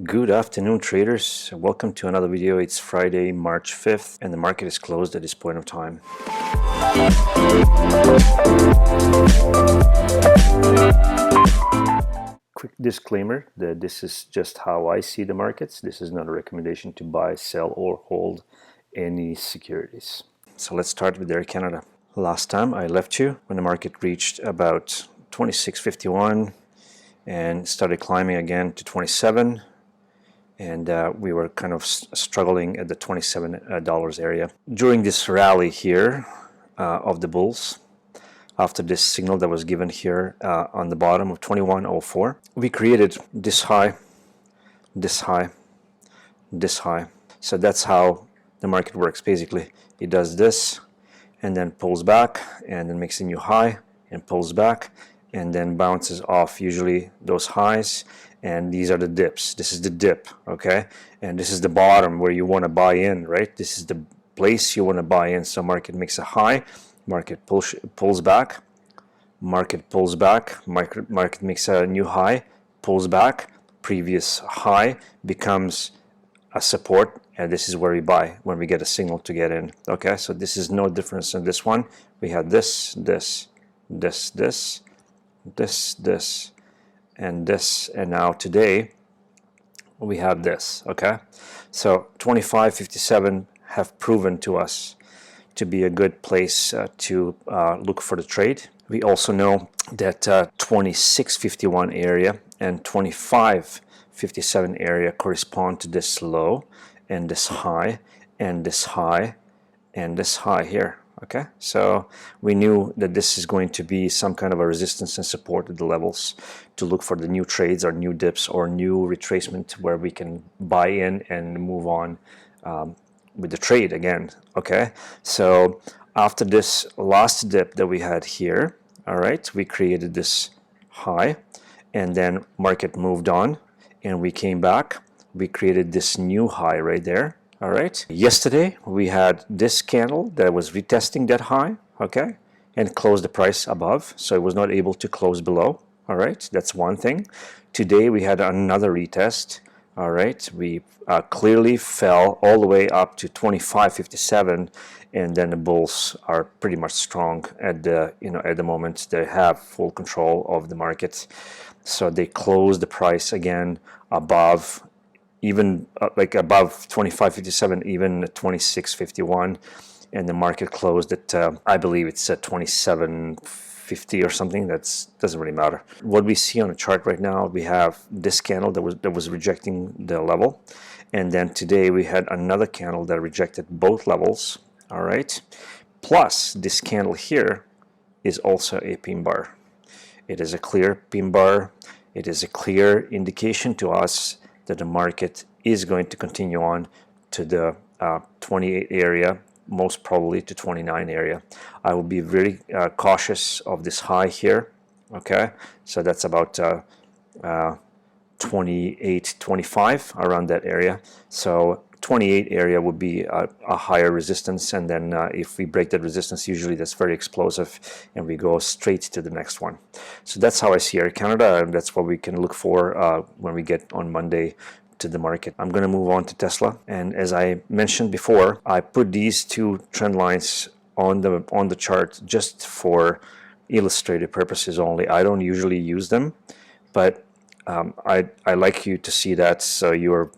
Good afternoon, traders. Welcome to another video. It's Friday, March 5th, and the market is closed at this point of time. Quick disclaimer that this is just how I see the markets. This is not a recommendation to buy, sell, or hold any securities. So let's start with Air Canada. Last time I left you when the market reached about 26.51 and started climbing again to 27. And we were kind of struggling at the $27 area. During this rally here of the bulls, after this signal that was given here on the bottom of 21.04, we created this high, this high, this high. So that's how the market works basically. It does this and then pulls back and then makes a new high and pulls back and then bounces off usually those highs. And these are the dips. This is the dip, okay? And this is the bottom where you want to buy in, right? This is the place you want to buy in. So market makes a high, market pulls back, market pulls back, market makes a new high, pulls back, previous high becomes a support, and this is where we buy when we get a signal to get in, okay? So this is no difference in this one. We had this, this, this, this, this, this, and this, and now today we have this, okay? So 25.57 have proven to us to be a good place to look for the trade. We also know that 26.51 area and 25.57 area correspond to this low and this high and this high and this high here. Okay, so we knew that this is going to be some kind of a resistance and support at the levels to look for the new trades or new dips or new retracement where we can buy in and move on with the trade again. Okay, so after this last dip that we had here, all right, we created this high and then market moved on and we came back. We created this new high right there. All right, yesterday we had this candle that was retesting that high, okay, and closed the price above, so it was not able to close below. All right, that's one thing. Today we had another retest. All right, we clearly fell all the way up to 25.57, and then the bulls are pretty much strong at the at the moment. They have full control of the market, so they closed the price again above. Even like above 25.57, even 26.51, and the market closed at I believe it's at 27.50 or something. That doesn't really matter. What we see on the chart right now, we have this candle that was rejecting the level, and then today we had another candle that rejected both levels. All right, plus this candle here is also a pin bar. It is a clear pin bar. It is a clear indication to us that the market is going to continue on to the 28 area, most probably to 29 area. I will be very cautious of this high here, okay? So that's about 28, 25, around that area. So 28 area would be a higher resistance, and then if we break that resistance, usually that's very explosive and we go straight to the next one. So that's how I see Air Canada, and that's what we can look for when we get on Monday to the market. I'm going to move on to Tesla, and as I mentioned before, I put these two trend lines on the chart just for illustrative purposes only. I don't usually use them, but I like you to see that so you're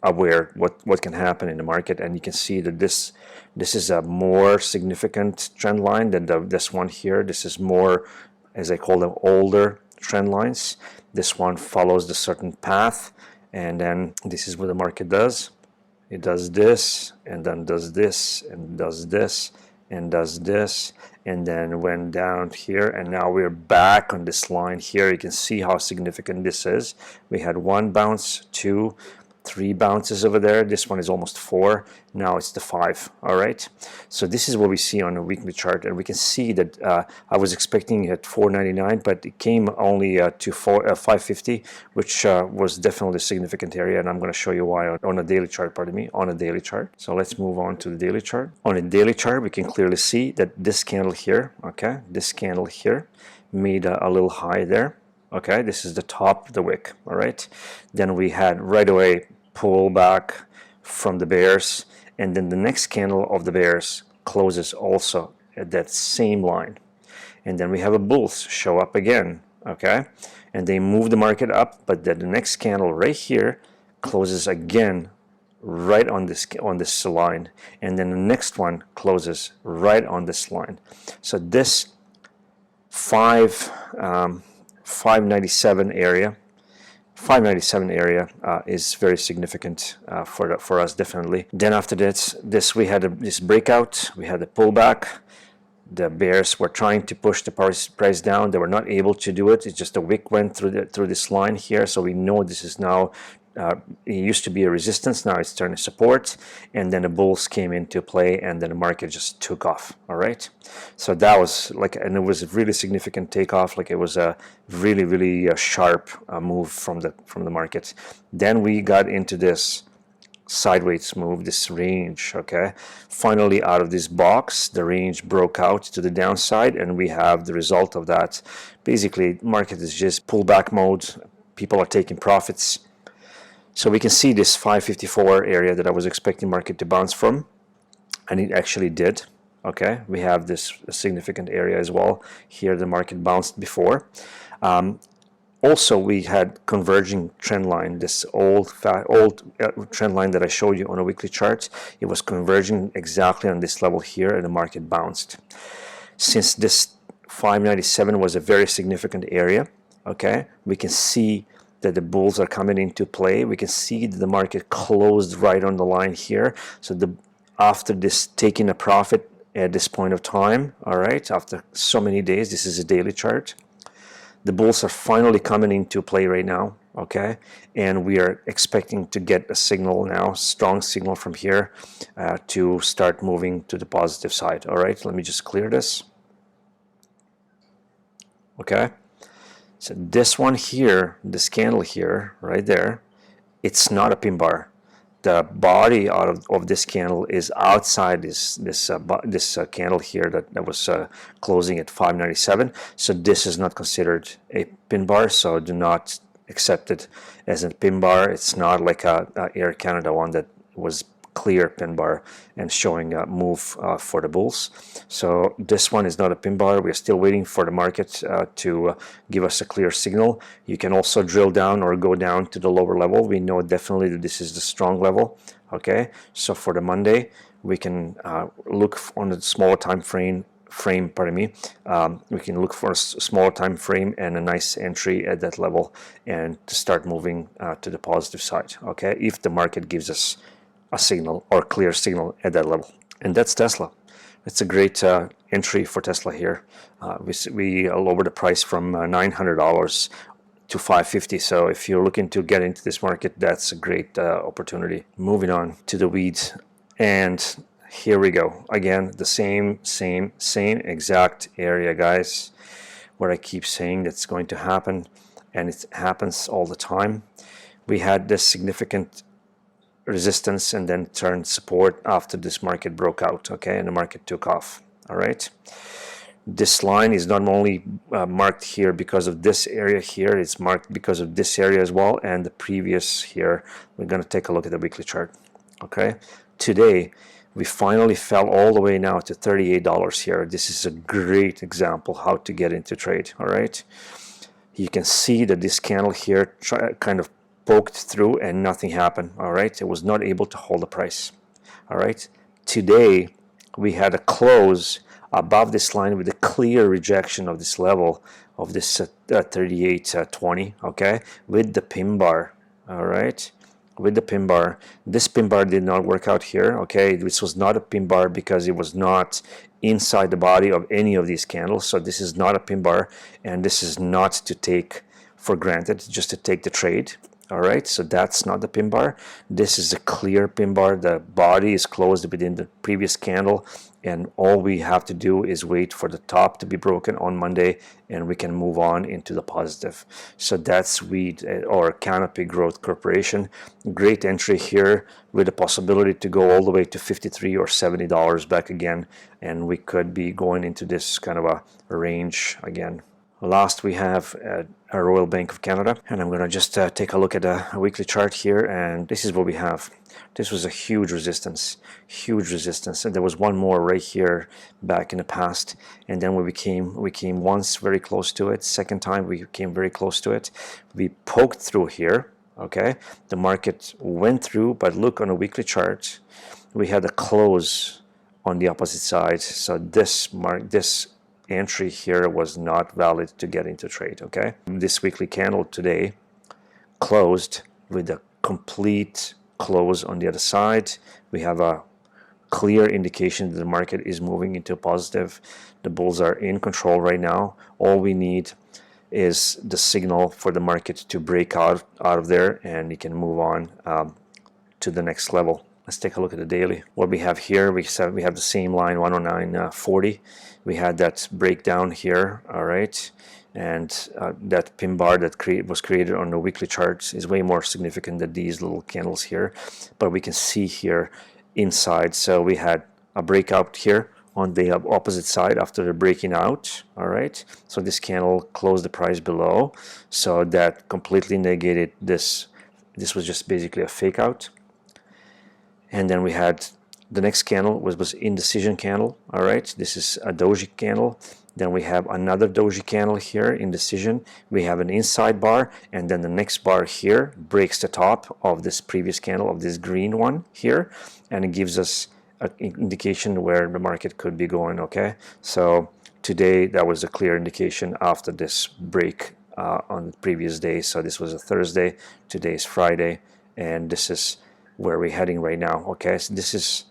aware what can happen in the market, and you can see that this is a more significant trend line than this one here. This is more, as I call them, older trend lines. This one follows the certain path, and then this is what the market does. It does this and then does this and does this and does this and then went down here, and now we're back on this line here. You can see how significant this is. We had one bounce, two, 3 bounces over there. This one is almost 4. Now it's the 5. All right, so this is what we see on a weekly chart, and we can see that I was expecting at 499, but it came only to 550, which was definitely a significant area, and I'm going to show you why on a daily chart. Pardon me, on a daily chart. So let's move on to the daily chart. On a daily chart, we can clearly see that this candle here, okay, this candle here made a little high there. Okay, this is the top of the wick. All right, then we had right away pullback from the bears, and then the next candle of the bears closes also at that same line, and then we have a bulls show up again. Okay, and they move the market up, but then the next candle right here closes again right on this line, and then the next one closes right on this line. So this 597 area 597 area is very significant for us, definitely. Then after this we had this breakout, we had the pullback. The bears were trying to push the price down. They were not able to do it. It's just the wick went through this line here, so we know this is now it used to be a resistance, now it's turning support, and then the bulls came into play, and then the market just took off. All right, so that was like, and it was a really significant takeoff. Like, it was a really sharp move from the market. Then we got into this sideways move, this range. Okay, finally out of this box, the range broke out to the downside, and we have the result of that. Basically, market is just pullback mode. People are taking profits. So we can see this 554 area that I was expecting market to bounce from, and it actually did. Okay, we have this significant area as well. Here the market bounced before. Also, we had converging trend line, this old trend line that I showed you on a weekly chart. It was converging exactly on this level here, and the market bounced. Since this 597 was a very significant area, okay, we can see that the bulls are coming into play. We can see that the market closed right on the line here. So after this taking a profit at this point of time, all right, after so many days, this is a daily chart, the bulls are finally coming into play right now. Okay, and we are expecting to get a signal now, strong signal from here to start moving to the positive side. All right, let me just clear this. Okay, so this one here, this candle here, right there, it's not a pin bar. The body of this candle is outside this candle here that was closing at 597. So this is not considered a pin bar. So do not accept it as a pin bar. It's not like a Air Canada one that was clear pin bar and showing a move for the bulls. So this one is not a pin bar. We're still waiting for the market to give us a clear signal. You can also drill down or go down to the lower level. We know definitely that this is the strong level. Okay, so for the Monday, we can look on the smaller time frame. We can look for a smaller time frame and a nice entry at that level, and to start moving to the positive side. Okay, if the market gives us a signal or clear signal at that level. And that's Tesla. It's a great entry for Tesla here. We lowered the price from $900 to $550. So if you're looking to get into this market, that's a great opportunity. Moving on to the weeds, and here we go again, the same exact area, guys, where I keep saying that's going to happen, and it happens all the time. We had this significant resistance and then turned support after this market broke out. Okay, and the market took off. All right, this line is not only marked here because of this area here, it's marked because of this area as well, and the previous here. We're going to take a look at the weekly chart. Okay, today we finally fell all the way now to $38 here. This is a great example how to get into trade. All right, you can see that this candle here kind of poked through and nothing happened. All right, it was not able to hold the price. All right, today we had a close above this line with a clear rejection of this level of this 38.20. Okay, with the pin bar. All right, with the pin bar. This pin bar did not work out here. Okay, this was not a pin bar because it was not inside the body of any of these candles. So this is not a pin bar, and this is not to take for granted, just to take the trade. All right, so that's not the pin bar. This is a clear pin bar. The body is closed within the previous candle, and all we have to do is wait for the top to be broken on Monday, and we can move on into the positive. So that's Weed or Canopy Growth Corporation. Great entry here with the possibility to go all the way to $53 or $70 back again, and we could be going into this kind of a range again. Last we have a Royal Bank of Canada, and I'm going to just take a look at a weekly chart here, and this is what we have. This was a huge resistance, and there was one more right here back in the past, and then we came once very close to it. Second time we came very close to it. We poked through here. Okay, the market went through, but look on a weekly chart, we had a close on the opposite side. So this entry here was not valid to get into trade. Okay, this weekly candle today closed with a complete close on the other side. We have a clear indication that the market is moving into positive. The bulls are in control right now. All we need is the signal for the market to break out of there, and you can move on to the next level. Let's take a look at the daily. What we have here, we have the same line, 109.40. We had that breakdown here, all right, and that pin bar that was created on the weekly charts is way more significant than these little candles here, but we can see here inside. So we had a breakout here on the opposite side after the breaking out, all right. So this candle closed the price below, so that completely negated this. This was just basically a fake out. And then we had the next candle was indecision candle, all right. This is a doji candle. Then we have another doji candle here, indecision. We have an inside bar, and then the next bar here breaks the top of this previous candle, of this green one here, and it gives us an indication where the market could be going. Okay, so today that was a clear indication after this break on the previous day. So this was a Thursday, today is Friday, and this is where we're heading right now. Okay, so this is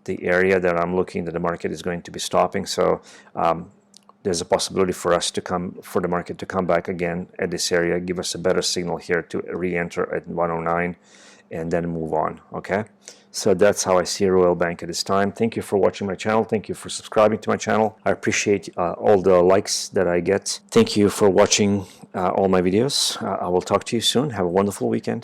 the area that I'm looking that the market is going to be stopping. So there's a possibility for the market to come back again at this area, give us a better signal here to re-enter at 109 and then move on. Okay, so that's how I see Royal Bank at this time. Thank you for watching my channel. Thank you for subscribing to my channel. I appreciate all the likes that I get. Thank you for watching all my videos. I will talk to you soon. Have a wonderful weekend.